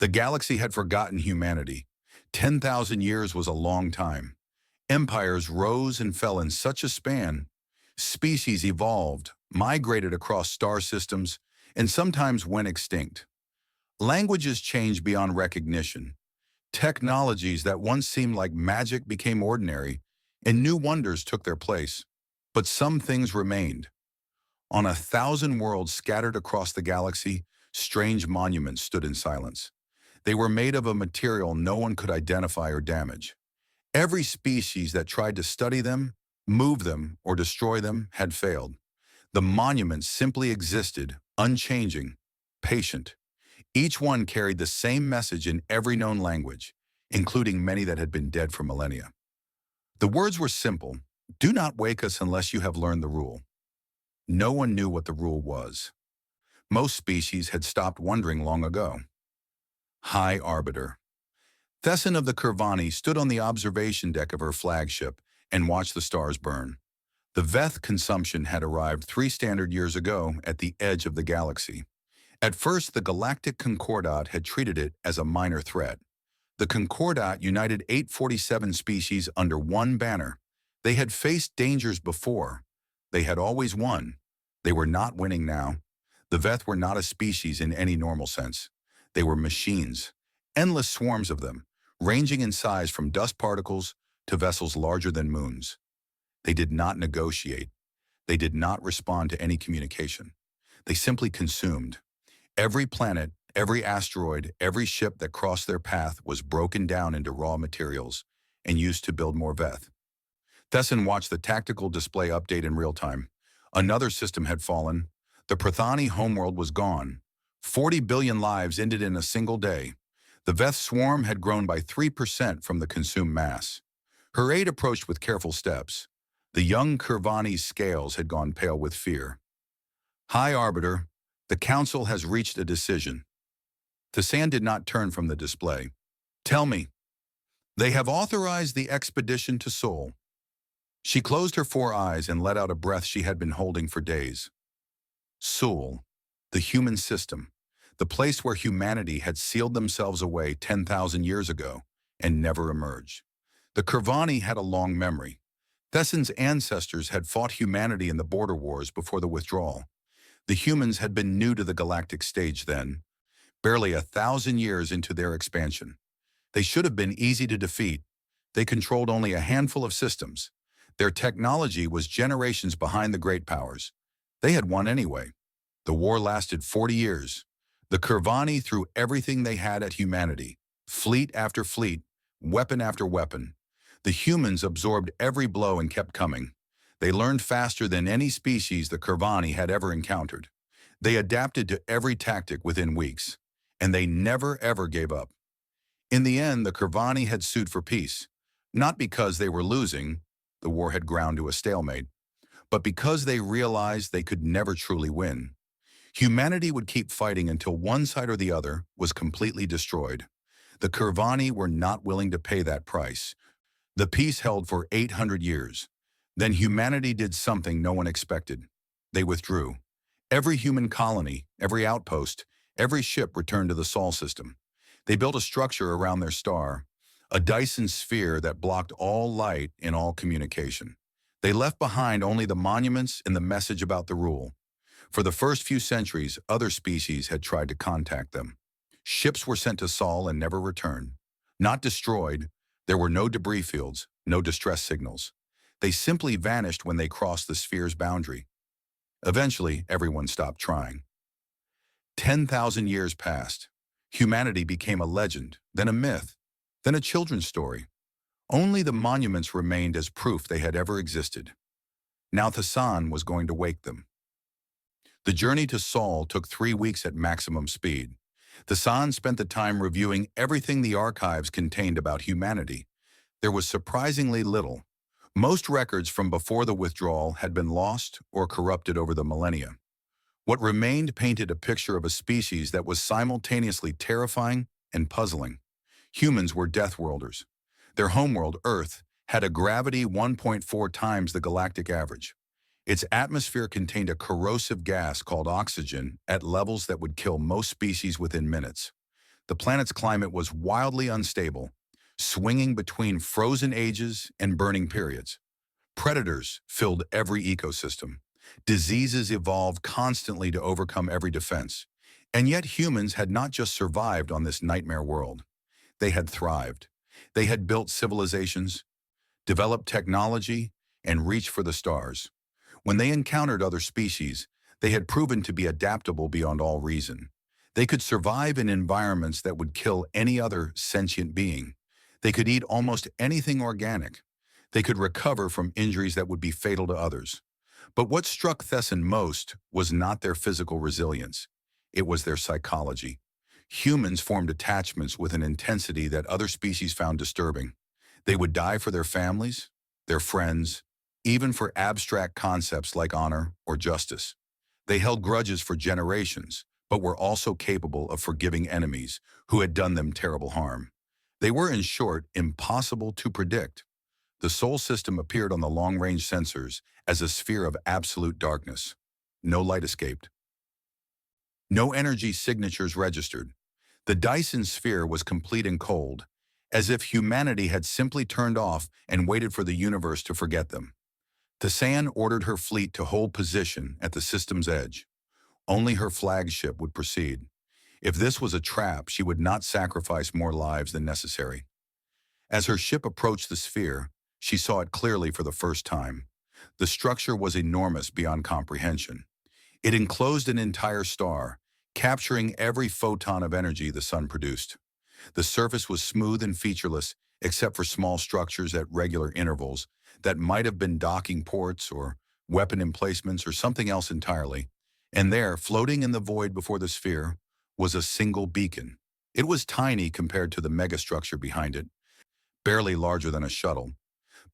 The galaxy had forgotten humanity. 10,000 years was a long time. Empires rose and fell in such a span. Species evolved, migrated across star systems, and sometimes went extinct. Languages changed beyond recognition. Technologies that once seemed like magic became ordinary, and new wonders took their place. But some things remained. On 1,000 worlds scattered across the galaxy, strange monuments stood in silence. They were made of a material no one could identify or damage. Every species that tried to study them, move them, or destroy them had failed. The monuments simply existed, unchanging, patient. Each one carried the same message in every known language, including many that had been dead for millennia. The words were simple: do not wake us unless you have learned the rule. No one knew what the rule was. Most species had stopped wondering long ago. High Arbiter. Thesson of the Curvani stood on the observation deck of her flagship and watched the stars burn. The Veth consumption had arrived 3 standard years ago at the edge of the galaxy. At first, the Galactic Concordat had treated it as a minor threat. The Concordat united 847 species under one banner. They had faced dangers before. They had always won. They were not winning now. The Veth were not a species in any normal sense. They were machines, endless swarms of them, ranging in size from dust particles to vessels larger than moons. They did not negotiate. They did not respond to any communication. They simply consumed. Every planet, every asteroid, every ship that crossed their path was broken down into raw materials and used to build more Veth. Thesson watched the tactical display update in real time. Another system had fallen. The Prathani homeworld was gone. 40 billion lives ended in a single day. The Veth swarm had grown by 3% from the consumed mass. Her aide approached with careful steps. The young Curvani's scales had gone pale with fear. High Arbiter, the Council has reached a decision. Thessan did not turn from the display. Tell me. They have authorized the expedition to Sol. She closed her 4 eyes and let out a breath she had been holding for days. Sol, the human system, the place where humanity had sealed themselves away 10,000 years ago and never emerged. The Curvani had a long memory. Thesson's ancestors had fought humanity in the border wars before the withdrawal. The humans had been new to the galactic stage then, barely 1,000 years into their expansion. They should have been easy to defeat. They controlled only a handful of systems. Their technology was generations behind the great powers. They had won anyway. The war lasted 40 years. The Curvani threw everything they had at humanity, fleet after fleet, weapon after weapon. The humans absorbed every blow and kept coming. They learned faster than any species the Curvani had ever encountered. They adapted to every tactic within weeks, and they never ever gave up. In the end, the Curvani had sued for peace, not because they were losing, the war had ground to a stalemate, but because they realized they could never truly win. Humanity would keep fighting until one side or the other was completely destroyed. The Curvani were not willing to pay that price. The peace held for 800 years. Then humanity did something no one expected. They withdrew. Every human colony, every outpost, every ship returned to the Sol system. They built a structure around their star, a Dyson sphere that blocked all light and all communication. They left behind only the monuments and the message about the rule. For the first few centuries, other species had tried to contact them. Ships were sent to Sol and never returned. Not destroyed, there were no debris fields, no distress signals. They simply vanished when they crossed the sphere's boundary. Eventually, everyone stopped trying. 10,000 years passed. Humanity became a legend, then a myth, then a children's story. Only the monuments remained as proof they had ever existed. Now Thessan was going to wake them. The journey to Sol took 3 weeks at maximum speed. Thessan spent the time reviewing everything the archives contained about humanity. There was surprisingly little. Most records from before the withdrawal had been lost or corrupted over the millennia. What remained painted a picture of a species that was simultaneously terrifying and puzzling. Humans were death-worlders. Their homeworld, Earth, had a gravity 1.4 times the galactic average. Its atmosphere contained a corrosive gas called oxygen at levels that would kill most species within minutes. The planet's climate was wildly unstable, swinging between frozen ages and burning periods. Predators filled every ecosystem. Diseases evolved constantly to overcome every defense. And yet humans had not just survived on this nightmare world. They had thrived. They had built civilizations, developed technology, and reached for the stars. When they encountered other species, they had proven to be adaptable beyond all reason. They could survive in environments that would kill any other sentient being. They could eat almost anything organic. They could recover from injuries that would be fatal to others. But what struck Thesson most was not their physical resilience. It was their psychology. Humans formed attachments with an intensity that other species found disturbing. They would die for their families, their friends, even for abstract concepts like honor or justice. They held grudges for generations, but were also capable of forgiving enemies who had done them terrible harm. They were, in short, impossible to predict. The Sol system appeared on the long-range sensors as a sphere of absolute darkness. No light escaped. No energy signatures registered. The Dyson sphere was complete and cold, as if humanity had simply turned off and waited for the universe to forget them. Thessan ordered her fleet to hold position at the system's edge. Only her flagship would proceed. If this was a trap, she would not sacrifice more lives than necessary. As her ship approached the sphere, she saw it clearly for the first time. The structure was enormous beyond comprehension. It enclosed an entire star, capturing every photon of energy the sun produced. The surface was smooth and featureless, except for small structures at regular intervals that might have been docking ports or weapon emplacements or something else entirely. And there, floating in the void before the sphere, was a single beacon. It was tiny compared to the megastructure behind it, barely larger than a shuttle.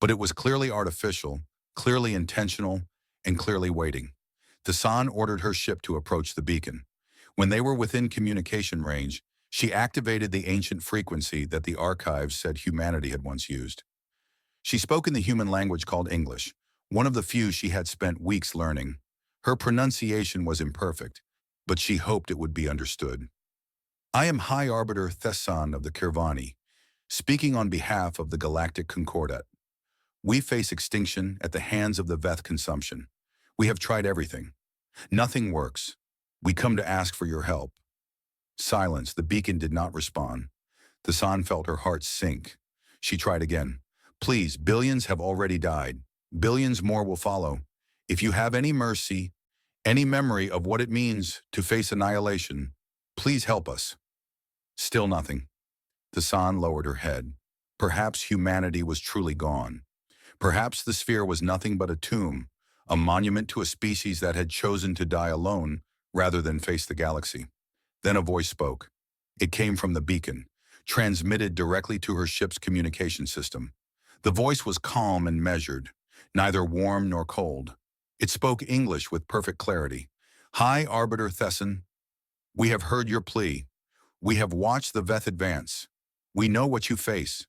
But it was clearly artificial, clearly intentional, and clearly waiting. Thessan ordered her ship to approach the beacon. When they were within communication range, she activated the ancient frequency that the archives said humanity had once used. She spoke in the human language called English, one of the few she had spent weeks learning. Her pronunciation was imperfect, but she hoped it would be understood. I am High Arbiter Thessan of the Kirvani, speaking on behalf of the Galactic Concordat. We face extinction at the hands of the Veth consumption. We have tried everything. Nothing works. We come to ask for your help. Silence. The beacon did not respond. Thessan felt her heart sink. She tried again. Please, billions have already died. Billions more will follow. If you have any mercy, any memory of what it means to face annihilation, please help us. Still nothing. Thessan lowered her head. Perhaps humanity was truly gone. Perhaps the sphere was nothing but a tomb, a monument to a species that had chosen to die alone rather than face the galaxy. Then a voice spoke. It came from the beacon, transmitted directly to her ship's communication system. The voice was calm and measured, neither warm nor cold. It spoke English with perfect clarity. High Arbiter Thessan, we have heard your plea. We have watched the Veth advance. We know what you face.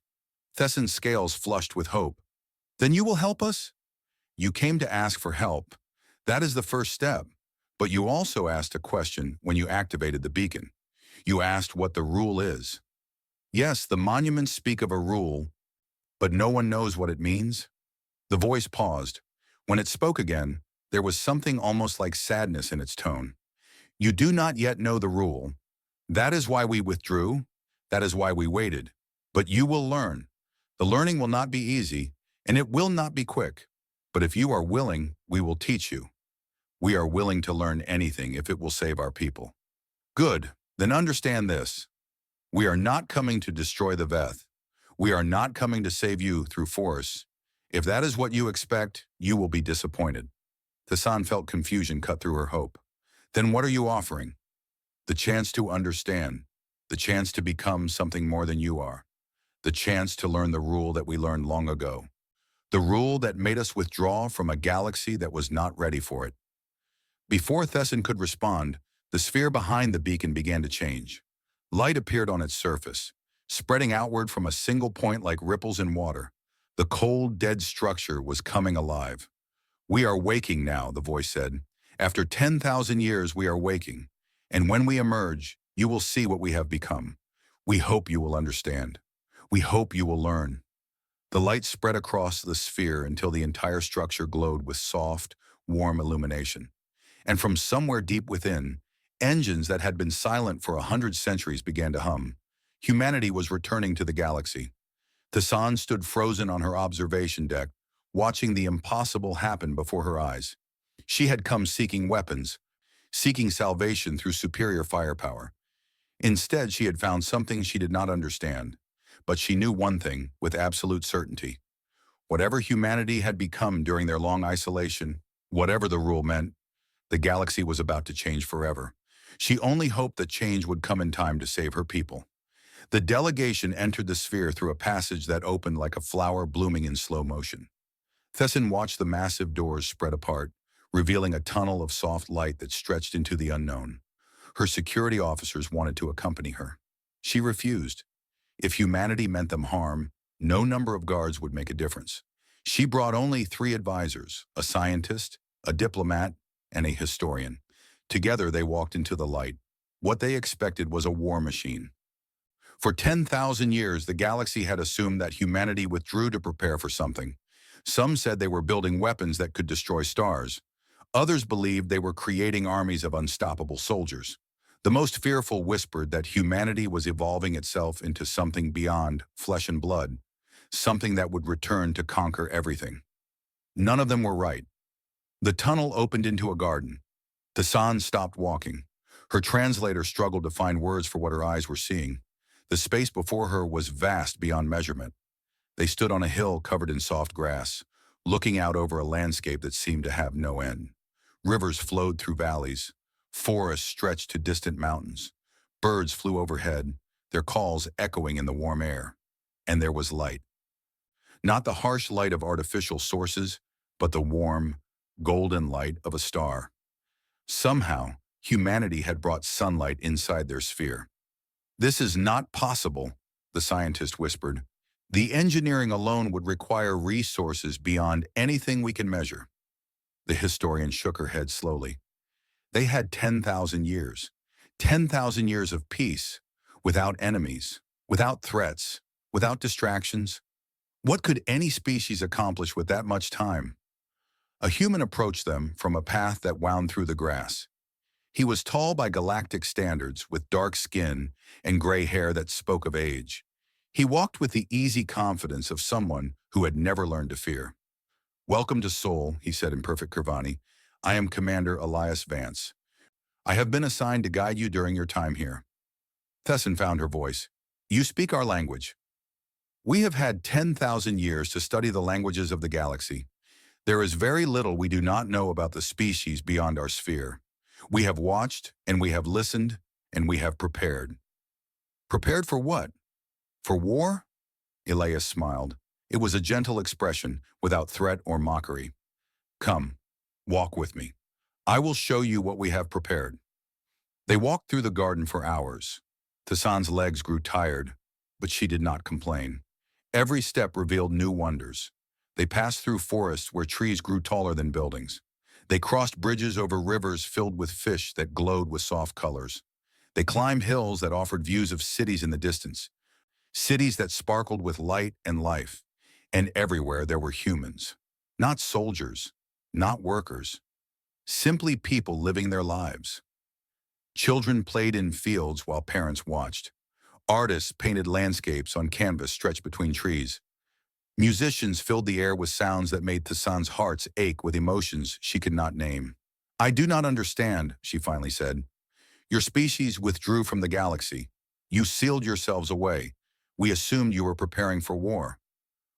Thessan's scales flushed with hope. Then you will help us? You came to ask for help. That is the first step. But you also asked a question when you activated the beacon. You asked what the rule is. Yes, the monuments speak of a rule, but no one knows what it means. The voice paused. When it spoke again, there was something almost like sadness in its tone. You do not yet know the rule. That is why we withdrew. That is why we waited. But you will learn. The learning will not be easy, and it will not be quick. But if you are willing, we will teach you. We are willing to learn anything if it will save our people. Good. Then understand this. We are not coming to destroy the Veth. We are not coming to save you through force. If that is what you expect, you will be disappointed. Thessan felt confusion cut through her hope. Then what are you offering? The chance to understand. The chance to become something more than you are. The chance to learn the rule that we learned long ago. The rule that made us withdraw from a galaxy that was not ready for it. Before Thessan could respond, the sphere behind the beacon began to change. Light appeared on its surface, spreading outward from a single point like ripples in water. The cold, dead structure was coming alive. We are waking now, the voice said. After 10,000 years, we are waking. And when we emerge, you will see what we have become. We hope you will understand. We hope you will learn. The light spread across the sphere until the entire structure glowed with soft, warm illumination. And from somewhere deep within, engines that had been silent for 100 centuries began to hum. Humanity was returning to the galaxy. Tassan stood frozen on her observation deck, watching the impossible happen before her eyes. She had come seeking weapons, seeking salvation through superior firepower. Instead, she had found something she did not understand. But she knew one thing with absolute certainty. Whatever humanity had become during their long isolation, whatever the rule meant, the galaxy was about to change forever. She only hoped that change would come in time to save her people. The delegation entered the sphere through a passage that opened like a flower blooming in slow motion. Thesson watched the massive doors spread apart, revealing a tunnel of soft light that stretched into the unknown. Her security officers wanted to accompany her. She refused. If humanity meant them harm, no number of guards would make a difference. She brought only 3 advisors, a scientist, a diplomat, and a historian. Together they walked into the light. What they expected was a war machine. For 10,000 years, the galaxy had assumed that humanity withdrew to prepare for something. Some said they were building weapons that could destroy stars. Others believed they were creating armies of unstoppable soldiers. The most fearful whispered that humanity was evolving itself into something beyond flesh and blood, something that would return to conquer everything. None of them were right. The tunnel opened into a garden. Tassan stopped walking. Her translator struggled to find words for what her eyes were seeing. The space before her was vast beyond measurement. They stood on a hill covered in soft grass, looking out over a landscape that seemed to have no end. Rivers flowed through valleys. Forests stretched to distant mountains. Birds flew overhead, their calls echoing in the warm air. And there was light. Not the harsh light of artificial sources, but the warm, golden light of a star. Somehow, humanity had brought sunlight inside their sphere. "This is not possible," the scientist whispered. "The engineering alone would require resources beyond anything we can measure." The historian shook her head slowly. They had 10,000 years. 10,000 years of peace, without enemies, without threats, without distractions. What could any species accomplish with that much time? A human approached them from a path that wound through the grass. He was tall by galactic standards, with dark skin and gray hair that spoke of age. He walked with the easy confidence of someone who had never learned to fear. "Welcome to Sol," he said in perfect Kirvani. "I am Commander Elias Vance. I have been assigned to guide you during your time here." Thesson found her voice. "You speak our language." "We have had 10,000 years to study the languages of the galaxy. There is very little we do not know about the species beyond our sphere. We have watched, and we have listened, and we have prepared." "Prepared for what? For war?" Elias smiled. It was a gentle expression, without threat or mockery. "Come, walk with me. I will show you what we have prepared." They walked through the garden for hours. Tassan's legs grew tired, but she did not complain. Every step revealed new wonders. They passed through forests where trees grew taller than buildings. They crossed bridges over rivers filled with fish that glowed with soft colors. They climbed hills that offered views of cities in the distance, cities that sparkled with light and life. And everywhere there were humans. Not soldiers, not workers. Simply people living their lives. Children played in fields while parents watched. Artists painted landscapes on canvas stretched between trees. Musicians filled the air with sounds that made Tassan's heart ache with emotions she could not name. "I do not understand," she finally said. "Your species withdrew from the galaxy. You sealed yourselves away. We assumed you were preparing for war."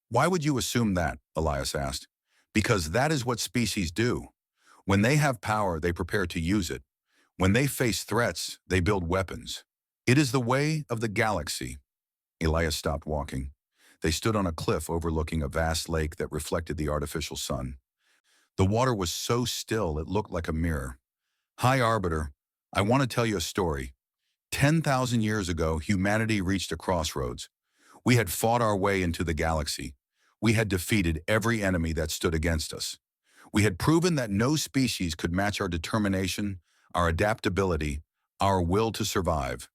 "Why would you assume that?" Elias asked. "Because that is what species do. When they have power, they prepare to use it. When they face threats, they build weapons. It is the way of the galaxy." Elias stopped walking. They stood on a cliff overlooking a vast lake that reflected the artificial sun. The water was so still it looked like a mirror. "Hi, Arbiter. I want to tell you a story. 10,000 years ago, humanity reached a crossroads. We had fought our way into the galaxy. We had defeated every enemy that stood against us. We had proven that no species could match our determination, our adaptability, our will to survive.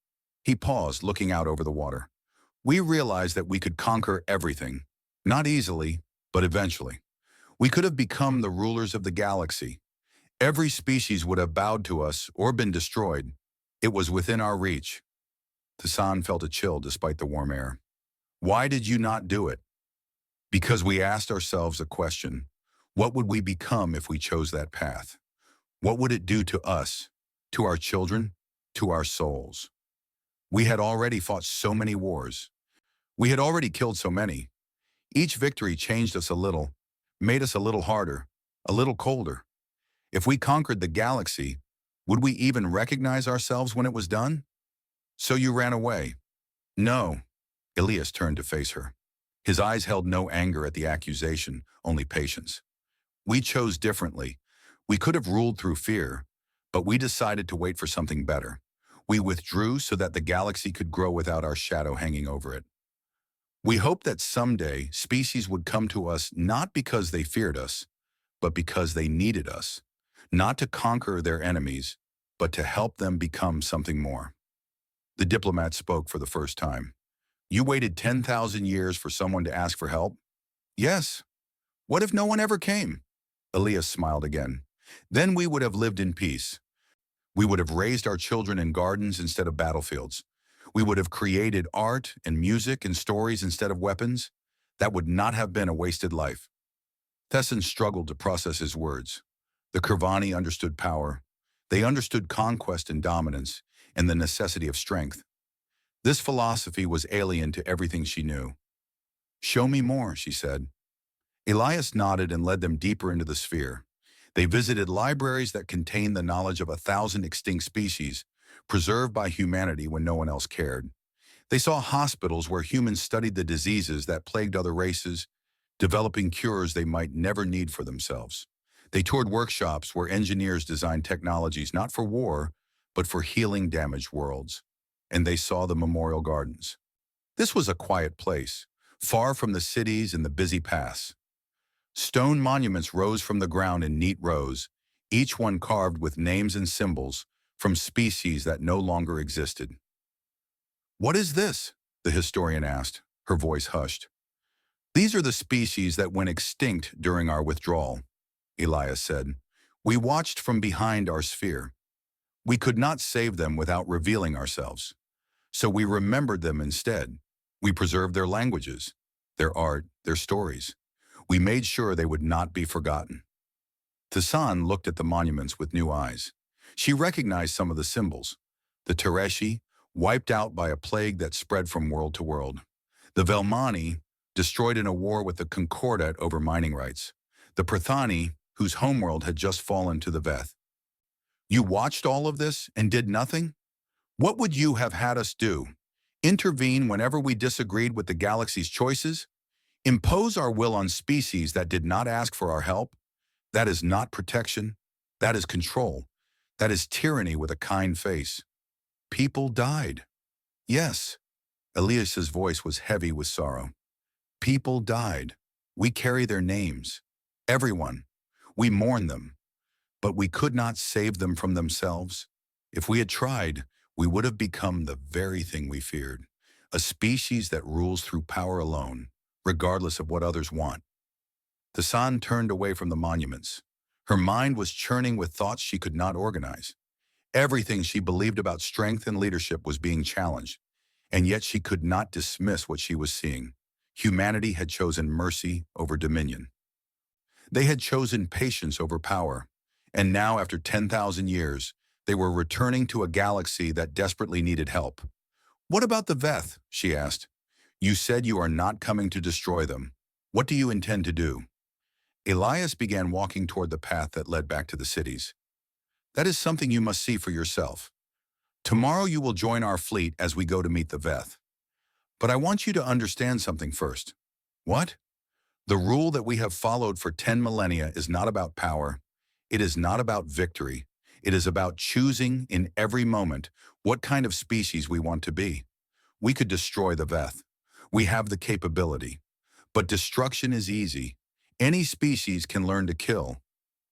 He paused, looking out over the water. We realized that we could conquer everything. Not easily, but eventually. We could have become the rulers of the galaxy. Every species would have bowed to us or been destroyed. It was within our reach. Tassan felt a chill despite the warm air. Why did you not do it? Because we asked ourselves a question. What would we become if we chose that path? What would it do to us, to our children, to our souls? We had already fought so many wars. We had already killed so many. Each victory changed us a little, made us a little harder, a little colder. If we conquered the galaxy, would we even recognize ourselves when it was done? So you ran away. No. Elias turned to face her. His eyes held no anger at the accusation, only patience. We chose differently. We could have ruled through fear, but we decided to wait for something better. We withdrew so that the galaxy could grow without our shadow hanging over it. We hoped that someday species would come to us not because they feared us, but because they needed us, not to conquer their enemies, but to help them become something more. The diplomat spoke for the first time. You waited 10,000 years for someone to ask for help? Yes. What if no one ever came? Elias smiled again. Then we would have lived in peace. We would have raised our children in gardens instead of battlefields. We would have created art and music and stories instead of weapons. That would not have been a wasted life. Tessin struggled to process his words. The Kirvani understood power. They understood conquest and dominance, and the necessity of strength. This philosophy was alien to everything she knew. Show me more, she said. Elias nodded and led them deeper into the sphere. They visited libraries that contained the knowledge of 1,000 extinct species, preserved by humanity when no one else cared. They saw hospitals where humans studied the diseases that plagued other races, developing cures they might never need for themselves. They toured workshops where engineers designed technologies not for war, but for healing damaged worlds. And they saw the memorial gardens. This was a quiet place, far from the cities and the busy paths. Stone monuments rose from the ground in neat rows, each one carved with names and symbols from species that no longer existed. What is this? The historian asked, her voice hushed. These are the species that went extinct during our withdrawal, Elias said. We watched from behind our sphere. We could not save them without revealing ourselves. So we remembered them instead. We preserved their languages, their art, their stories. We made sure they would not be forgotten. Tassan looked at the monuments with new eyes. She recognized some of the symbols. The Tereshi, wiped out by a plague that spread from world to world. The Velmani, destroyed in a war with the Concordat over mining rights. The Prathani, whose homeworld had just fallen to the Veth. You watched all of this and did nothing? What would you have had us do? Intervene whenever we disagreed with the galaxy's choices? Impose our will on species that did not ask for our help? That is not protection. That is control. That is tyranny with a kind face. People died. Yes. Elias's voice was heavy with sorrow. People died. We carry their names. Everyone. We mourn them. But we could not save them from themselves. If we had tried, we would have become the very thing we feared. A species that rules through power alone, regardless of what others want. Tassan turned away from the monuments. Her mind was churning with thoughts she could not organize. Everything she believed about strength and leadership was being challenged, and yet she could not dismiss what she was seeing. Humanity had chosen mercy over dominion. They had chosen patience over power, and now, after 10,000 years, they were returning to a galaxy that desperately needed help. What about the Veth? She asked. You said you are not coming to destroy them. What do you intend to do? Elias began walking toward the path that led back to the cities. That is something you must see for yourself. Tomorrow you will join our fleet as we go to meet the Veth. But I want you to understand something first. What? The rule that we have followed for 10 millennia is not about power. It is not about victory. It is about choosing in every moment what kind of species we want to be. We could destroy the Veth. We have the capability. But destruction is easy. Any species can learn to kill.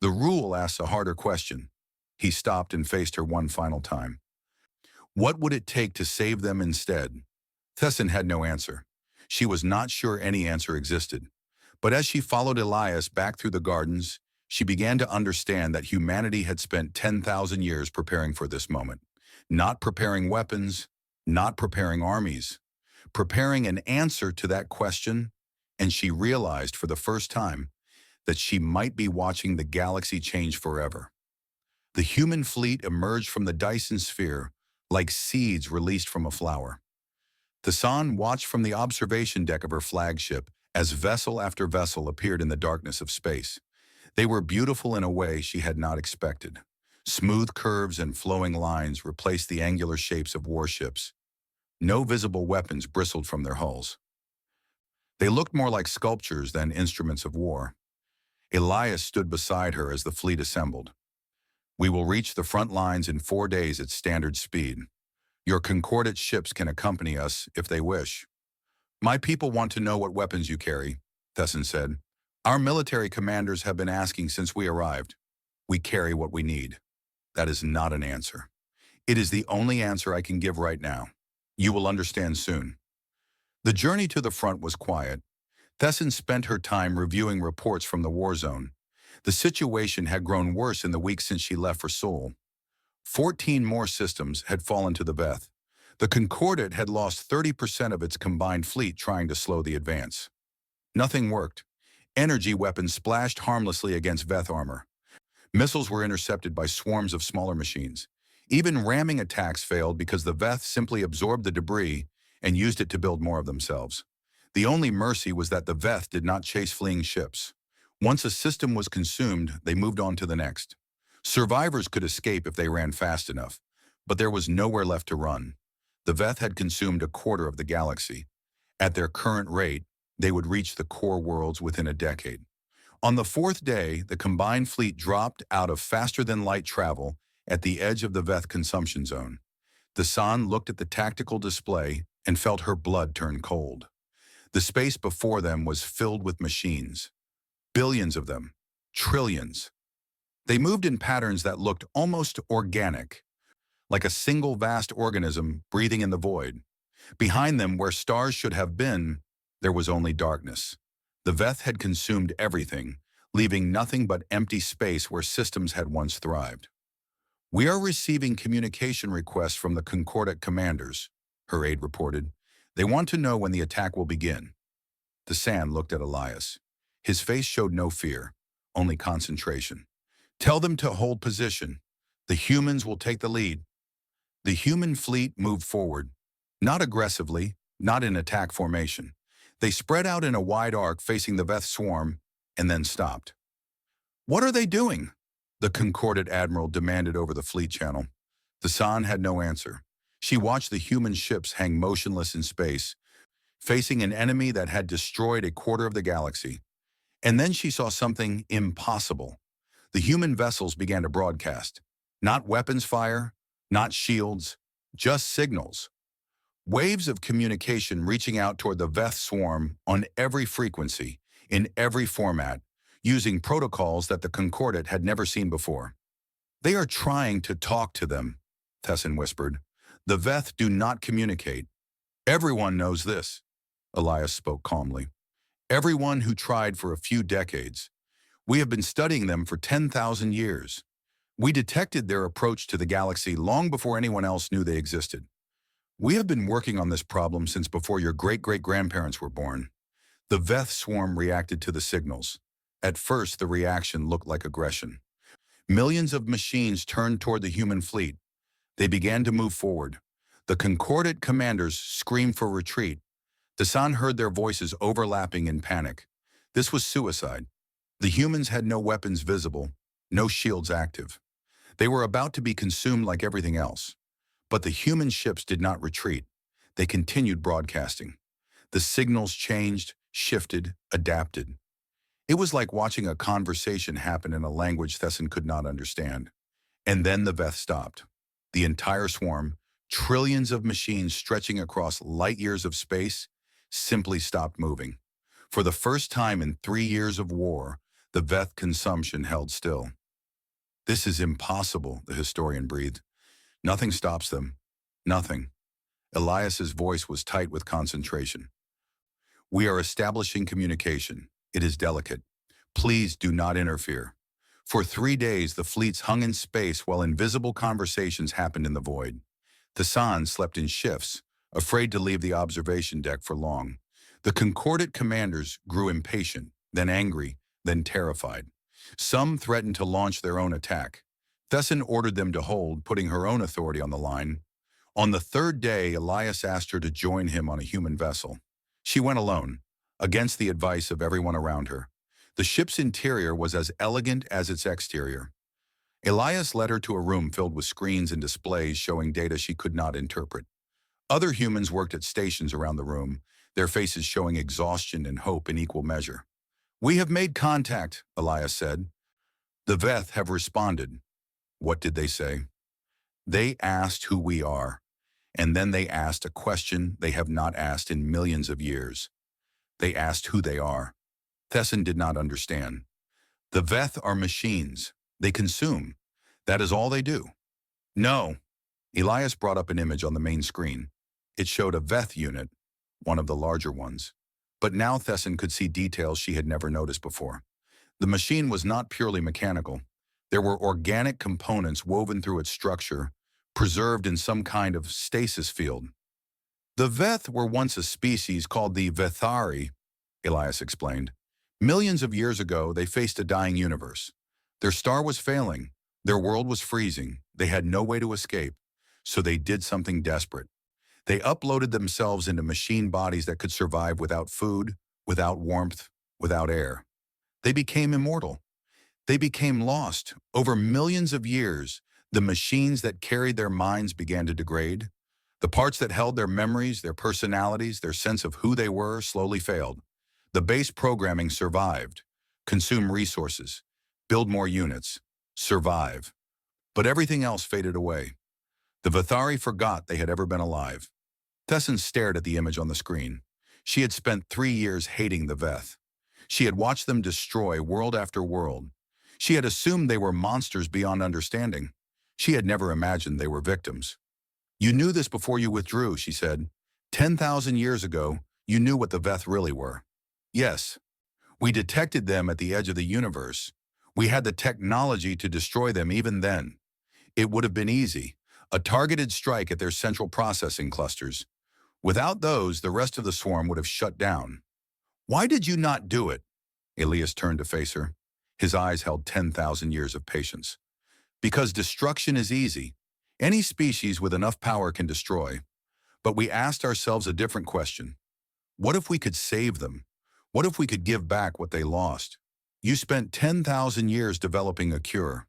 The rule asks a harder question. He stopped and faced her one final time. What would it take to save them instead? Tessin had no answer. She was not sure any answer existed. But as she followed Elias back through the gardens, she began to understand that humanity had spent 10,000 years preparing for this moment. Not preparing weapons, not preparing armies, preparing an answer to that question, and she realized for the first time that she might be watching the galaxy change forever. The human fleet emerged from the Dyson sphere like seeds released from a flower. Tassan watched from the observation deck of her flagship as vessel after vessel appeared in the darkness of space. They were beautiful in a way she had not expected. Smooth curves and flowing lines replaced the angular shapes of warships. No visible weapons bristled from their hulls. They looked more like sculptures than instruments of war. Elias stood beside her as the fleet assembled. "We will reach the front lines in 4 days at standard speed. Your concordate ships can accompany us if they wish." "My people want to know what weapons you carry," Tessin said. "Our military commanders have been asking since we arrived." "We carry what we need." "That is not an answer. It is the only answer I can give right now. You will understand soon." The journey to the front was quiet. Tessin spent her time reviewing reports from the war zone. The situation had grown worse in the weeks since she left for Seoul. 14 more systems had fallen to the Veth. The Concordate had lost 30% of its combined fleet trying to slow the advance. Nothing worked. Energy weapons splashed harmlessly against Veth armor. Missiles were intercepted by swarms of smaller machines. Even ramming attacks failed because the Veth simply absorbed the debris and used it to build more of themselves. The only mercy was that the Veth did not chase fleeing ships. Once a system was consumed, they moved on to the next. Survivors could escape if they ran fast enough, but there was nowhere left to run. The Veth had consumed a quarter of the galaxy. At their current rate, they would reach the core worlds within a decade. On the 4th day, the combined fleet dropped out of faster-than-light travel at the edge of the Veth consumption zone. Tassan looked at the tactical display and felt her blood turn cold. The space before them was filled with machines. Billions of them. Trillions. They moved in patterns that looked almost organic, like a single vast organism breathing in the void. Behind them, where stars should have been, there was only darkness. The Veth had consumed everything, leaving nothing but empty space where systems had once thrived. "We are receiving communication requests from the Concordate commanders," her aide reported. "They want to know when the attack will begin." Tassan looked at Elias. His face showed no fear, only concentration. "Tell them to hold position. The humans will take the lead." The human fleet moved forward, not aggressively, not in attack formation. They spread out in a wide arc facing the Veth swarm, and then stopped. "What are they doing?" the Concordate admiral demanded over the fleet channel. Tassan had no answer. She watched the human ships hang motionless in space, facing an enemy that had destroyed a quarter of the galaxy. And then she saw something impossible. The human vessels began to broadcast. Not weapons fire, not shields, just signals. Waves of communication reaching out toward the Veth swarm on every frequency, in every format, using protocols that the Concordate had never seen before. "They are trying to talk to them," Tessin whispered. "The Veth do not communicate. Everyone knows this," Elias spoke calmly. "Everyone who tried for a few decades. We have been studying them for 10,000 years. We detected their approach to the galaxy long before anyone else knew they existed. We have been working on this problem since before your great-great-grandparents were born." The Veth swarm reacted to the signals. At first, the reaction looked like aggression. Millions of machines turned toward the human fleet. They began to move forward. The Concordate commanders screamed for retreat. Tassan heard their voices overlapping in panic. This was suicide. The humans had no weapons visible, no shields active. They were about to be consumed like everything else. But the human ships did not retreat. They continued broadcasting. The signals changed, shifted, adapted. It was like watching a conversation happen in a language Tessin could not understand. And then the Veth stopped. The entire swarm, trillions of machines stretching across light years of space, simply stopped moving. For the first time in 3 years of war, the Veth consumption held still. "This is impossible," the historian breathed. "Nothing stops them. Nothing. Elias's voice was tight with concentration. We are establishing communication. It is delicate. Please do not interfere. For 3 days, the fleets hung in space while invisible conversations happened in the void. The San slept in shifts, afraid to leave the observation deck for long. The concordant commanders grew impatient, then angry, then terrified. Some threatened to launch their own attack. Thesson ordered them to hold, putting her own authority on the line. On the third day, Elias asked her to join him on a human vessel. She went alone, against the advice of everyone around her. The ship's interior was as elegant as its exterior. Elias led her to a room filled with screens and displays showing data she could not interpret. Other humans worked at stations around the room, their faces showing exhaustion and hope in equal measure. We have made contact, Elias said. The Veth have responded. What did they say? They asked who we are, and then they asked a question they have not asked in millions of years. They asked who they are. Thesson did not understand. The Veth are machines. They consume. That is all they do. No. Elias brought up an image on the main screen. It showed a Veth unit, one of the larger ones. But now Thesson could see details she had never noticed before. The machine was not purely mechanical. There were organic components woven through its structure, preserved in some kind of stasis field. The Veth were once a species called the Vethari, Elias explained. Millions of years ago, they faced a dying universe. Their star was failing. Their world was freezing. They had no way to escape. So they did something desperate. They uploaded themselves into machine bodies that could survive without food, without warmth, without air. They became immortal. They became lost. Over millions of years, the machines that carried their minds began to degrade. The parts that held their memories, their personalities, their sense of who they were slowly failed. The base programming survived. Consume resources, build more units, survive. But everything else faded away. The Vethari forgot they had ever been alive. Thesson stared at the image on the screen. She had spent 3 years hating the Veth. She had watched them destroy world after world. She had assumed they were monsters beyond understanding. She had never imagined they were victims. You knew this before you withdrew, she said. 10,000 years ago, you knew what the Veth really were. Yes. We detected them at the edge of the universe. We had the technology to destroy them even then. It would have been easy, a targeted strike at their central processing clusters. Without those, the rest of the swarm would have shut down. Why did you not do it? Elias turned to face her. His eyes held 10,000 years of patience. Because destruction is easy. Any species with enough power can destroy. But we asked ourselves a different question. What if we could save them? What if we could give back what they lost? You spent 10,000 years developing a cure.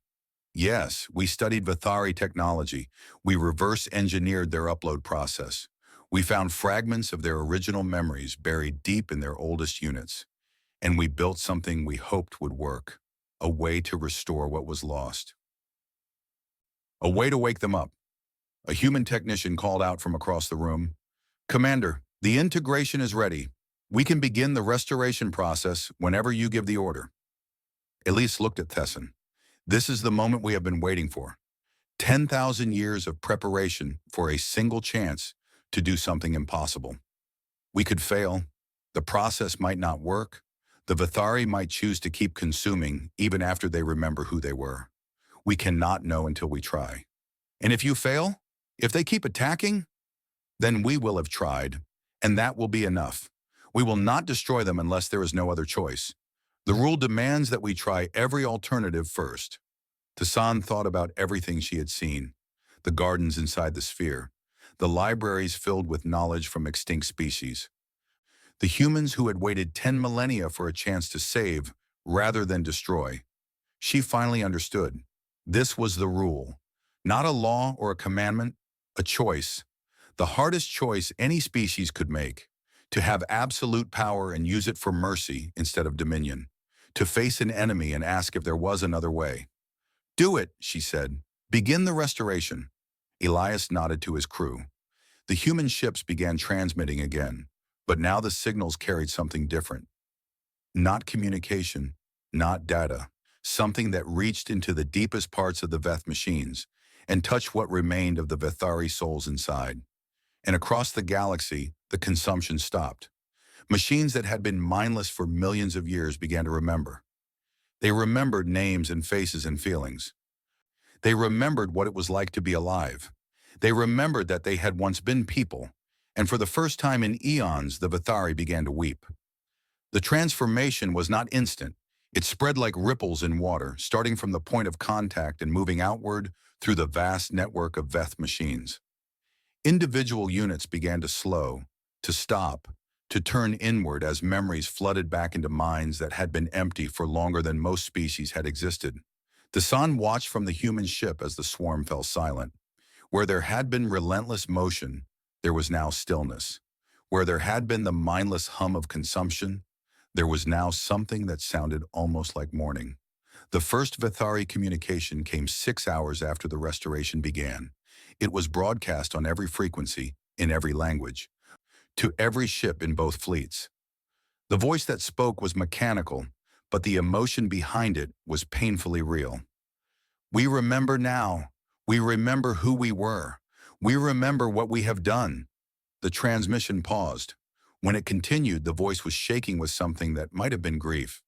Yes, we studied Vethari technology. We reverse-engineered their upload process. We found fragments of their original memories buried deep in their oldest units. And we built something we hoped would work, a way to restore what was lost. A way to wake them up. A human technician called out from across the room. Commander, the integration is ready. We can begin the restoration process whenever you give the order. Elise looked at Thesson. This is the moment we have been waiting for. 10,000 years of preparation for a single chance to do something impossible. We could fail. The process might not work. The Vethari might choose to keep consuming even after they remember who they were. We cannot know until we try. And if you fail, if they keep attacking, then we will have tried, and that will be enough. We will not destroy them unless there is no other choice. The rule demands that we try every alternative first. Tassan thought about everything she had seen. The gardens inside the sphere. The libraries filled with knowledge from extinct species. The humans who had waited 10 millennia for a chance to save rather than destroy. She finally understood. This was the rule. Not a law or a commandment, a choice. The hardest choice any species could make. To have absolute power and use it for mercy instead of dominion. To face an enemy and ask if there was another way. Do it, she said. Begin the restoration. Elias nodded to his crew. The human ships began transmitting again, but now the signals carried something different. Not communication, not data, something that reached into the deepest parts of the Veth machines, and touch what remained of the Vethari souls inside. And across the galaxy, the consumption stopped. Machines that had been mindless for millions of years began to remember. They remembered names and faces and feelings. They remembered what it was like to be alive. They remembered that they had once been people, and for the first time in eons, the Vethari began to weep. The transformation was not instant. It spread like ripples in water, starting from the point of contact and moving outward through the vast network of Veth machines. Individual units began to slow, to stop, to turn inward as memories flooded back into minds that had been empty for longer than most species had existed. The sun watched from the human ship as the swarm fell silent. Where there had been relentless motion, there was now stillness. Where there had been the mindless hum of consumption, there was now something that sounded almost like mourning. The first Vethari communication came 6 hours after the restoration began. It was broadcast on every frequency, in every language, to every ship in both fleets. The voice that spoke was mechanical, but the emotion behind it was painfully real. We remember now. We remember who we were. We remember what we have done. The transmission paused. When it continued, the voice was shaking with something that might have been grief.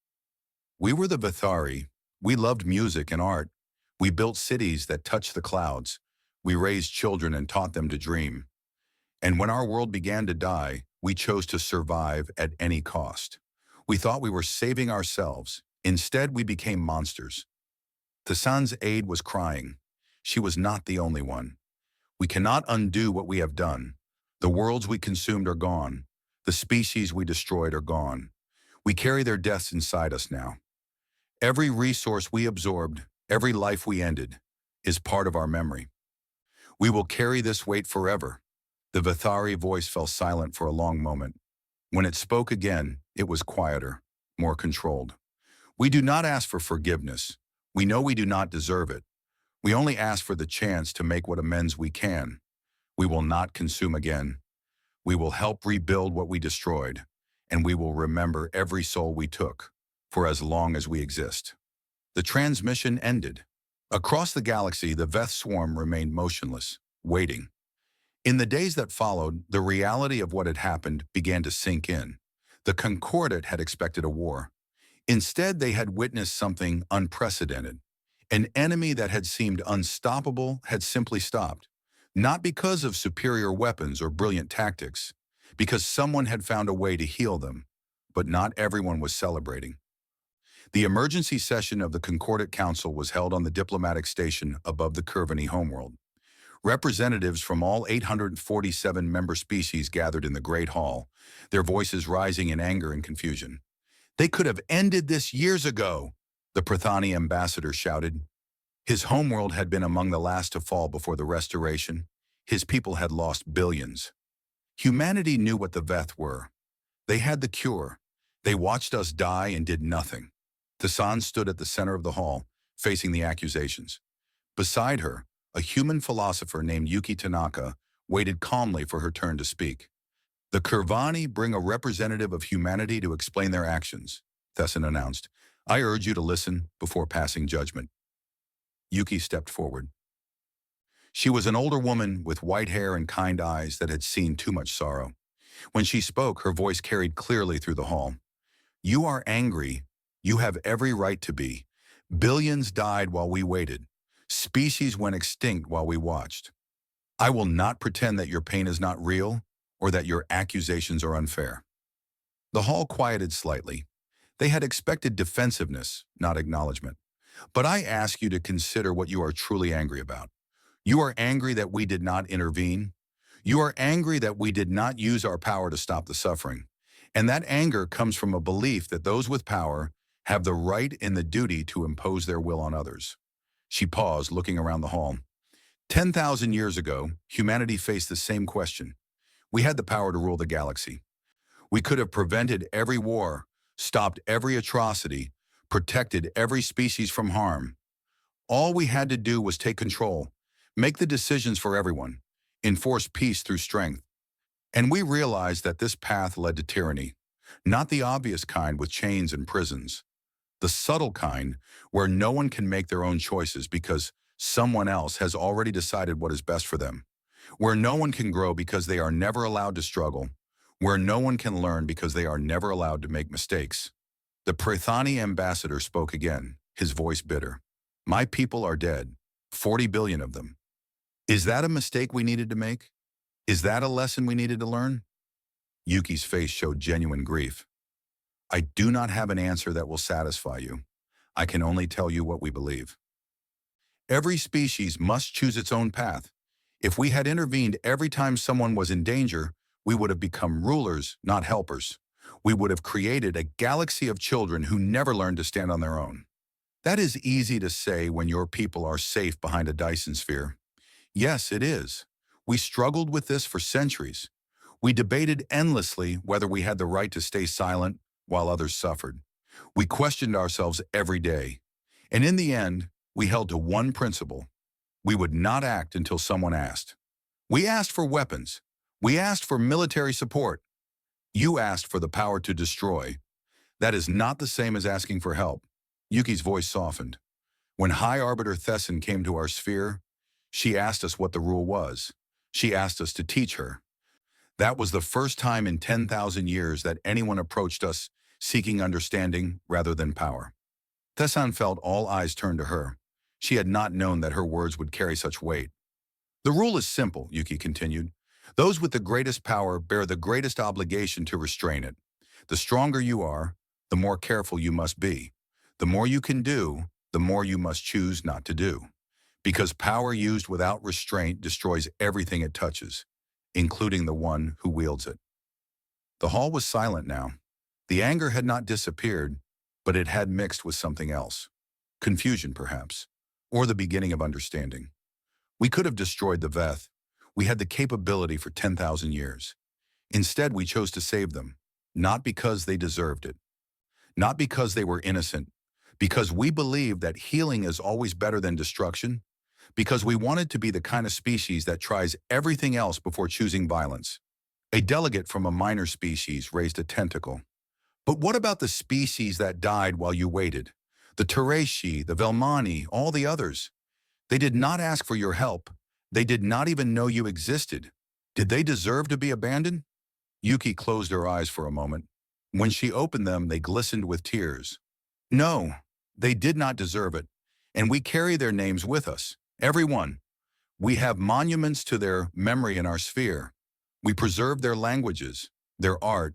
We were the Vethari. We loved music and art. We built cities that touched the clouds. We raised children and taught them to dream. And when our world began to die, we chose to survive at any cost. We thought we were saving ourselves. Instead, we became monsters. Tassan's aide was crying. She was not the only one. We cannot undo what we have done. The worlds we consumed are gone. The species we destroyed are gone. We carry their deaths inside us now. Every resource we absorbed, every life we ended, is part of our memory. We will carry this weight forever. The Vethari voice fell silent for a long moment. When it spoke again, it was quieter, more controlled. We do not ask for forgiveness. We know we do not deserve it. We only ask for the chance to make what amends we can. We will not consume again. We will help rebuild what we destroyed, and we will remember every soul we took, for as long as we exist. The transmission ended. Across the galaxy, the Veth swarm remained motionless, waiting. In the days that followed, the reality of what had happened began to sink in. The Concordat had expected a war. Instead, they had witnessed something unprecedented. An enemy that had seemed unstoppable had simply stopped, not because of superior weapons or brilliant tactics, because someone had found a way to heal them, but not everyone was celebrating. The emergency session of the Concordat Council was held on the diplomatic station above the Curvany homeworld. Representatives from all 847 member species gathered in the Great Hall, their voices rising in anger and confusion. They could have ended this years ago, the Prathani ambassador shouted. His homeworld had been among the last to fall before the restoration. His people had lost billions. Humanity knew what the Veth were. They had the cure. They watched us die and did nothing. Tassan stood at the center of the hall, facing the accusations. Beside her, a human philosopher named Yuki Tanaka waited calmly for her turn to speak. The Curvani bring a representative of humanity to explain their actions, Tessin announced. I urge you to listen before passing judgment. Yuki stepped forward. She was an older woman with white hair and kind eyes that had seen too much sorrow. When she spoke, her voice carried clearly through the hall. You are angry. You have every right to be. Billions died while we waited. Species went extinct while we watched. I will not pretend that your pain is not real or that your accusations are unfair. The hall quieted slightly. They had expected defensiveness, not acknowledgement. But I ask you to consider what you are truly angry about. You are angry that we did not intervene. You are angry that we did not use our power to stop the suffering. And that anger comes from a belief that those with power have the right and the duty to impose their will on others. She paused, looking around the hall. 10,000 years ago, humanity faced the same question. We had the power to rule the galaxy. We could have prevented every war, stopped every atrocity, protected every species from harm. All we had to do was take control, make the decisions for everyone, enforce peace through strength. And we realized that this path led to tyranny, not the obvious kind with chains and prisons, the subtle kind where no one can make their own choices because Someone else has already decided what is best for them. Where no one can grow because they are never allowed to struggle. Where no one can learn because they are never allowed to make mistakes. The Prithani ambassador spoke again, his voice bitter. My people are dead. 40 billion of them. Is that a mistake we needed to make? Is that a lesson we needed to learn? Yuki's face showed genuine grief. I do not have an answer that will satisfy you. I can only tell you what we believe. Every species must choose its own path. If we had intervened every time someone was in danger, we would have become rulers, not helpers. We would have created a galaxy of children who never learned to stand on their own. That is easy to say when your people are safe behind a Dyson sphere. Yes, it is. We struggled with this for centuries. We debated endlessly whether we had the right to stay silent while others suffered. We questioned ourselves every day. And in the end, we held to one principle. We would not act until someone asked. We asked for weapons. We asked for military support. You asked for the power to destroy. That is not the same as asking for help. Yuki's voice softened. When High Arbiter Thesson came to our sphere, she asked us what the rule was. She asked us to teach her. That was the first time in 10,000 years that anyone approached us seeking understanding rather than power. Thesson felt all eyes turn to her. She had not known that her words would carry such weight. The rule is simple, Yuki continued. Those with the greatest power bear the greatest obligation to restrain it. The stronger you are, the more careful you must be. The more you can do, the more you must choose not to do. Because power used without restraint destroys everything it touches, including the one who wields it. The hall was silent now. The anger had not disappeared, but it had mixed with something else. Confusion, perhaps, or the beginning of understanding. We could have destroyed the Veth. We had the capability for 10,000 years. Instead, we chose to save them, not because they deserved it, not because they were innocent, because we believed that healing is always better than destruction, because we wanted to be the kind of species that tries everything else before choosing violence. A delegate from a minor species raised a tentacle. But what about the species that died while you waited? The Tereshi, the Velmani, all the others. They did not ask for your help. They did not even know you existed. Did they deserve to be abandoned? Yuki closed her eyes for a moment. When she opened them, they glistened with tears. No, they did not deserve it. And we carry their names with us. Everyone. We have monuments to their memory in our sphere. We preserve their languages, their art,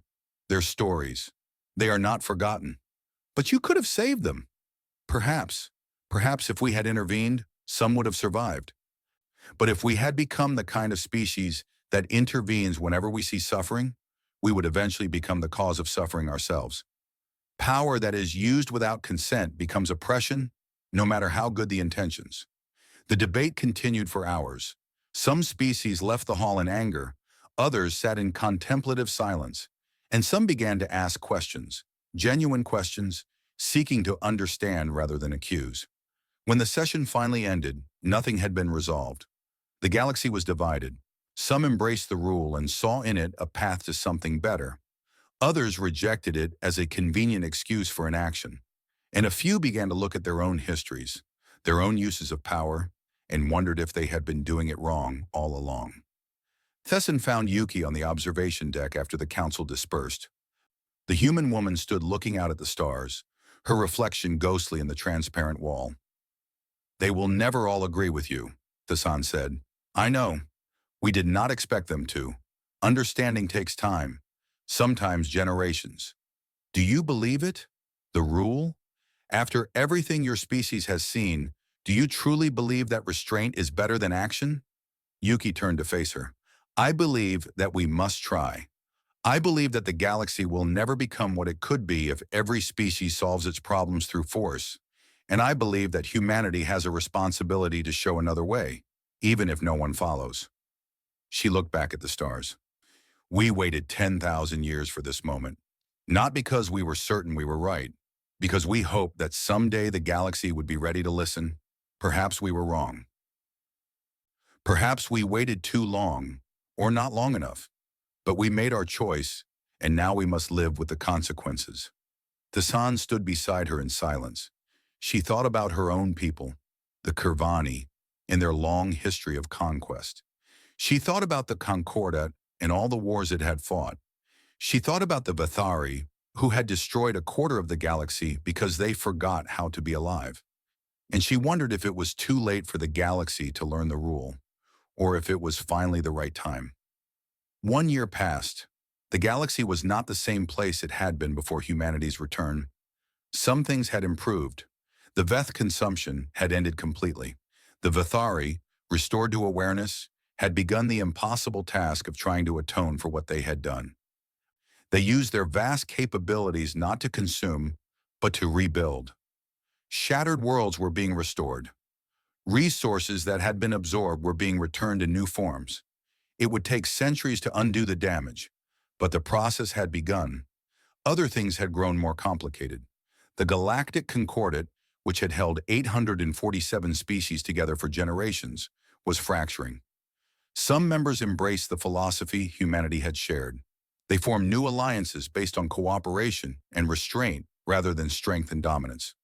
their stories. They are not forgotten. But you could have saved them. Perhaps if we had intervened, some would have survived. But if we had become the kind of species that intervenes whenever we see suffering, we would eventually become the cause of suffering ourselves. Power that is used without consent becomes oppression, no matter how good the intentions. The debate continued for hours. Some species left the hall in anger, others sat in contemplative silence, and some began to ask questions, genuine questions, seeking to understand rather than accuse. When the session finally ended, nothing had been resolved. The galaxy was divided. Some embraced the rule and saw in it a path to something better. Others rejected it as a convenient excuse for inaction. And a few began to look at their own histories, their own uses of power, and wondered if they had been doing it wrong all along. Thesson found Yuki on the observation deck after the council dispersed. The human woman stood looking out at the stars, her reflection ghostly in the transparent wall. They will never all agree with you, Thesson said. I know. We did not expect them to. Understanding takes time, sometimes generations. Do you believe it? The rule? After everything your species has seen, do you truly believe that restraint is better than action? Yuki turned to face her. I believe that we must try. I believe that the galaxy will never become what it could be if every species solves its problems through force. And I believe that humanity has a responsibility to show another way, even if no one follows. She looked back at the stars. We waited 10,000 years for this moment, not because we were certain we were right, because we hoped that someday the galaxy would be ready to listen. Perhaps we were wrong. Perhaps we waited too long, or not long enough. But we made our choice, and now we must live with the consequences. Thesson stood beside her in silence. She thought about her own people, the Kurvani, in their long history of conquest. She thought about the Concordat and all the wars it had fought. She thought about the Vathari, who had destroyed a quarter of the galaxy because they forgot how to be alive. And she wondered if it was too late for the galaxy to learn the rule, or if it was finally the right time. 1 year passed. The galaxy was not the same place it had been before humanity's return. Some things had improved. The Veth consumption had ended completely. The Vathari, restored to awareness, had begun the impossible task of trying to atone for what they had done. They used their vast capabilities not to consume, but to rebuild. Shattered worlds were being restored. Resources that had been absorbed were being returned in new forms. It would take centuries to undo the damage, but the process had begun. Other things had grown more complicated. The Galactic Concordat, which had held 847 species together for generations, was fracturing. Some members embraced the philosophy humanity had shared. They formed new alliances based on cooperation and restraint rather than strength and dominance.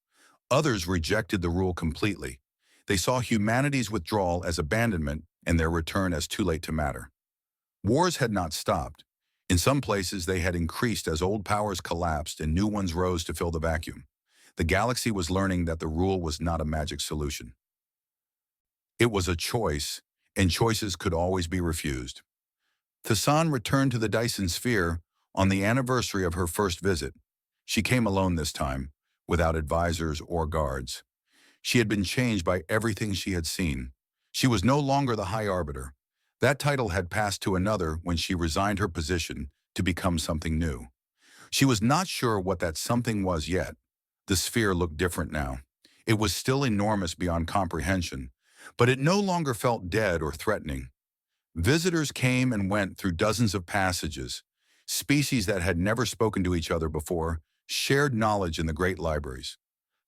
Others rejected the rule completely. They saw humanity's withdrawal as abandonment and their return as too late to matter. Wars had not stopped. In some places, they had increased as old powers collapsed and new ones rose to fill the vacuum. The galaxy was learning that the rule was not a magic solution. It was a choice, and choices could always be refused. Thassan returned to the Dyson sphere on the anniversary of her first visit. She came alone this time, without advisors or guards. She had been changed by everything she had seen. She was no longer the High Arbiter. That title had passed to another when she resigned her position to become something new. She was not sure what that something was yet. The sphere looked different now. It was still enormous beyond comprehension, but it no longer felt dead or threatening. Visitors came and went through dozens of passages. Species that had never spoken to each other before shared knowledge in the great libraries.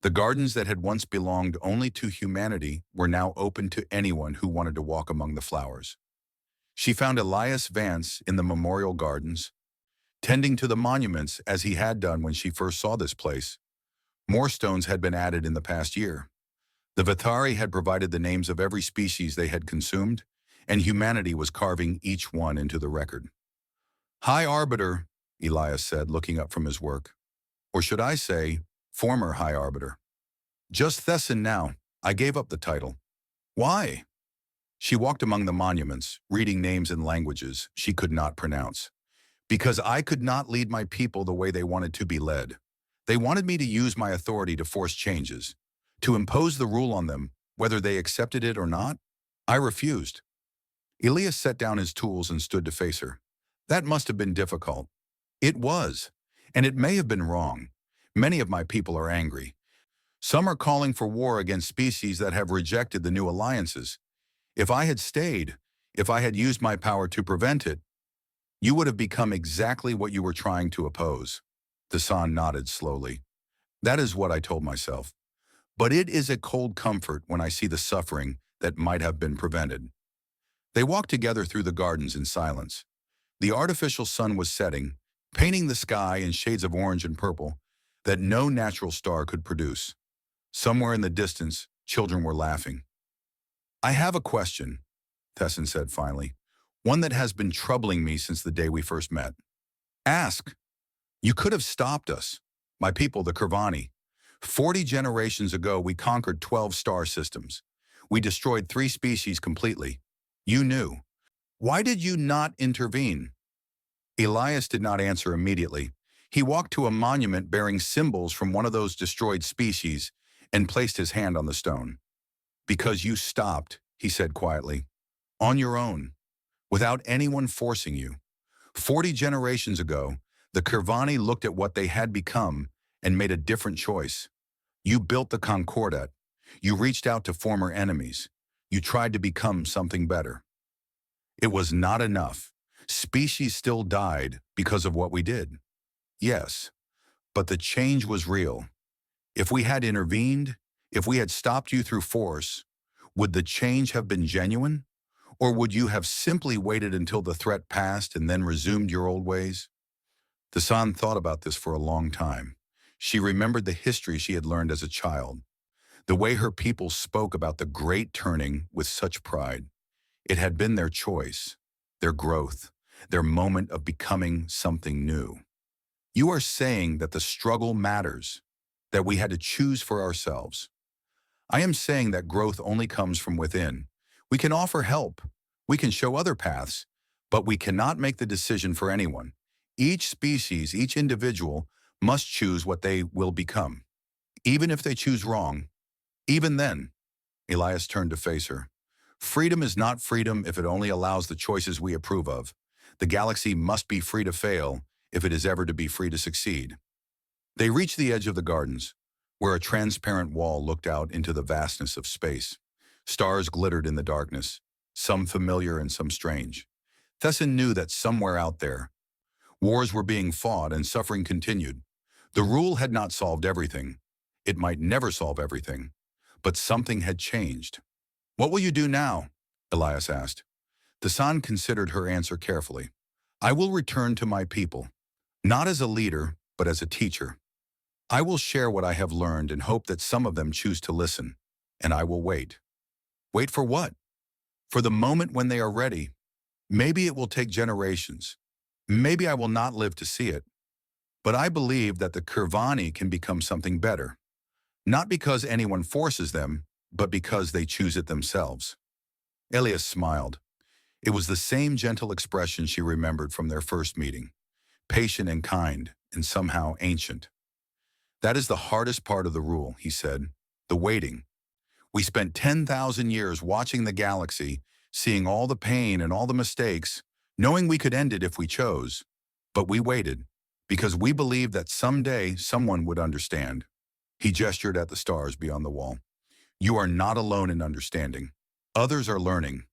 The gardens that had once belonged only to humanity were now open to anyone who wanted to walk among the flowers. She found Elias Vance in the memorial gardens, tending to the monuments as he had done when she first saw this place. More stones had been added in the past year. The Vathari had provided the names of every species they had consumed, and humanity was carving each one into the record. High Arbiter, Elias said, looking up from his work. Or should I say, former High Arbiter. Just Thesson now. I gave up the title. Why? She walked among the monuments, reading names in languages she could not pronounce. Because I could not lead my people the way they wanted to be led. They wanted me to use my authority to force changes, to impose the rule on them, whether they accepted it or not. I refused. Elias set down his tools and stood to face her. That must have been difficult. It was, and it may have been wrong. Many of my people are angry. Some are calling for war against species that have rejected the new alliances. If I had stayed, if I had used my power to prevent it, you would have become exactly what you were trying to oppose. Thassan nodded slowly. That is what I told myself. But it is a cold comfort when I see the suffering that might have been prevented. They walked together through the gardens in silence. The artificial sun was setting, painting the sky in shades of orange and purple that no natural star could produce. Somewhere in the distance, children were laughing. I have a question, Thesson said finally, one that has been troubling me since the day we first met. Ask. You could have stopped us, my people, the Kirvani. 40 generations ago, we conquered 12 star systems. We destroyed 3 species completely. You knew. Why did you not intervene? Elias did not answer immediately. He walked to a monument bearing symbols from one of those destroyed species and placed his hand on the stone. Because you stopped, he said quietly, on your own, without anyone forcing you. 40 generations ago, the Kirvani looked at what they had become and made a different choice. You built the Concordat. You reached out to former enemies. You tried to become something better. It was not enough. Species still died because of what we did. Yes, but the change was real. If we had intervened, if we had stopped you through force, would the change have been genuine? Or would you have simply waited until the threat passed and then resumed your old ways? Thassan thought about this for a long time. She remembered the history she had learned as a child. The way her people spoke about the great turning with such pride. It had been their choice, their growth, their moment of becoming something new. You are saying that the struggle matters, that we had to choose for ourselves. I am saying that growth only comes from within. We can offer help, we can show other paths, but we cannot make the decision for anyone. Each species, each individual must choose what they will become. Even if they choose wrong, even then, Elias turned to face her. Freedom is not freedom if it only allows the choices we approve of. The galaxy must be free to fail if it is ever to be free to succeed. They reached the edge of the gardens, where a transparent wall looked out into the vastness of space. Stars glittered in the darkness, some familiar and some strange. Thesson knew that somewhere out there, wars were being fought and suffering continued. The rule had not solved everything. It might never solve everything, but something had changed. What will you do now? Elias asked. Thesson considered her answer carefully. I will return to my people, not as a leader, but as a teacher. I will share what I have learned and hope that some of them choose to listen, and I will wait. Wait for what? For the moment when they are ready. Maybe it will take generations. Maybe I will not live to see it. But I believe that the Kirvani can become something better. Not because anyone forces them, but because they choose it themselves. Elias smiled. It was the same gentle expression she remembered from their first meeting. Patient and kind, and somehow ancient. That is the hardest part of the rule, he said. The waiting. We spent 10,000 years watching the galaxy, seeing all the pain and all the mistakes, knowing we could end it if we chose. But we waited, because we believed that someday someone would understand. He gestured at the stars beyond the wall. You are not alone in understanding. Others are learning.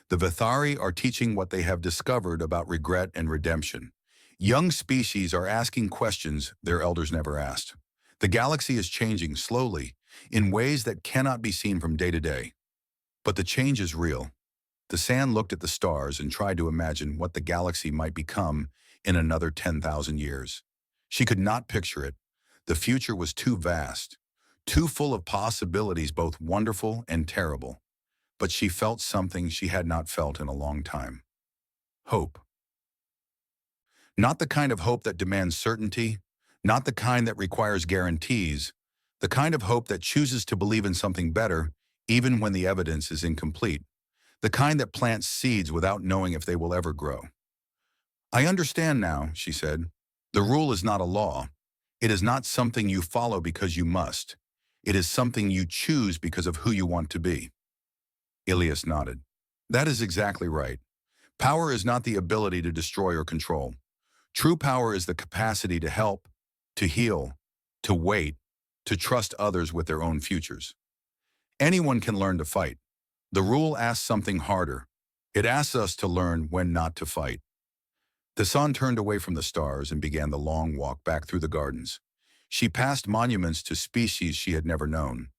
The Vithari are teaching what they have discovered about regret and redemption. Young species are asking questions their elders never asked. The galaxy is changing slowly, in ways that cannot be seen from day to day. But the change is real. The sand looked at the stars and tried to imagine what the galaxy might become in another 10,000 years. She could not picture it. The future was too vast, too full of possibilities, both wonderful and terrible. But she felt something she had not felt in a long time. Hope. Not the kind of hope that demands certainty, not the kind that requires guarantees, the kind of hope that chooses to believe in something better, even when the evidence is incomplete, the kind that plants seeds without knowing if they will ever grow. I understand now, she said. The rule is not a law. It is not something you follow because you must. It is something you choose because of who you want to be. Elias nodded. That is exactly right. Power is not the ability to destroy or control. True power is the capacity to help, to heal, to wait, to trust others with their own futures. Anyone can learn to fight. The rule asks something harder. It asks us to learn when not to fight. The sun turned away from the stars and began the long walk back through the gardens. She passed monuments to species she had never known.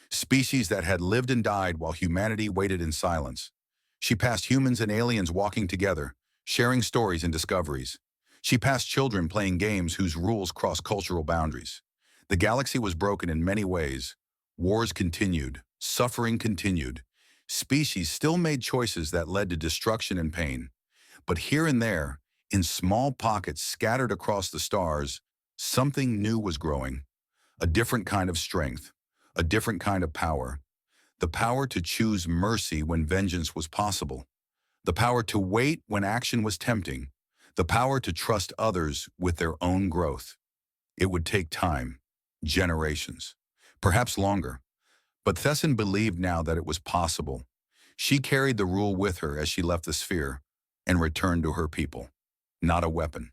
Species that had lived and died while humanity waited in silence. She passed humans and aliens walking together, sharing stories and discoveries. She passed children playing games whose rules crossed cultural boundaries. The galaxy was broken in many ways. Wars continued, suffering continued. Species still made choices that led to destruction and pain. But here and there, in small pockets scattered across the stars, something new was growing. A different kind of strength, a different kind of power. The power to choose mercy when vengeance was possible. The power to wait when action was tempting. The power to trust others with their own growth. It would take time, generations, perhaps longer. But Thesson believed now that it was possible. She carried the rule with her as she left the sphere and returned to her people. Not a weapon.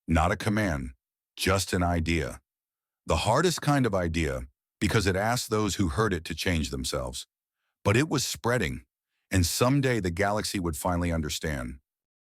Not a command, just an idea. The hardest kind of idea, because it asked those who heard it to change themselves. But it was spreading, and someday the galaxy would finally understand.